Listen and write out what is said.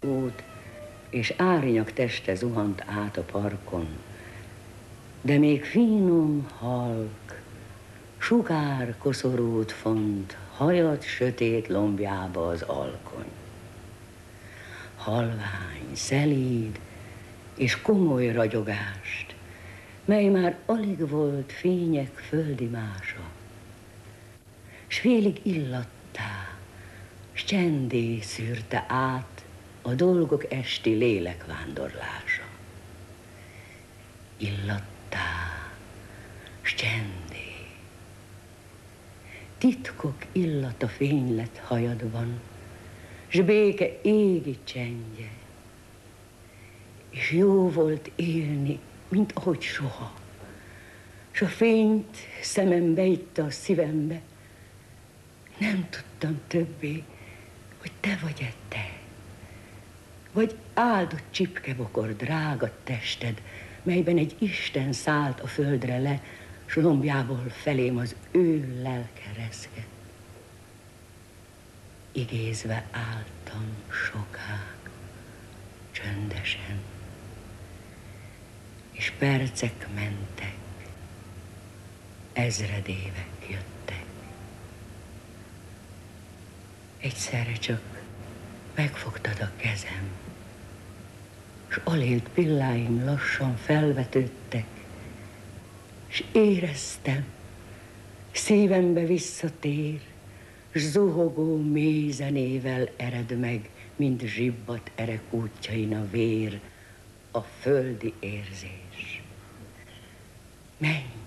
út, és árnyak teste zuhant át a parkon, de még finom halk, sugár koszorút font hajad sötét lombjába az alkony. Halvány, szelíd és komoly ragyogást, mely már alig volt fények földi mása, s félig illattá, s csendé szűrte át a dolgok esti lélekvándorlása. Illattá, s csendé. Titkok illata fénylett hajadban, s béke égi csendje. És jó volt élni, mint ahogy soha. S a fényt szemembe itta a szívembe. Nem tudtam többé, hogy te vagy-e te. Vagy áldott csipkebokor drága tested, melyben egy Isten szállt a földre le, s lombjából felém az ő lelke rezgett. Igézve álltam sokáig, csöndesen, és percek mentek, ezredévek jöttek. Egyszerre csak megfogtad a kezem, s alélt pilláim lassan felvetődtek, s éreztem, szívembe visszatér, s zuhogó mély zenével ered meg, mint zsibbat erek útjain a vér, a földi érzés. Menj!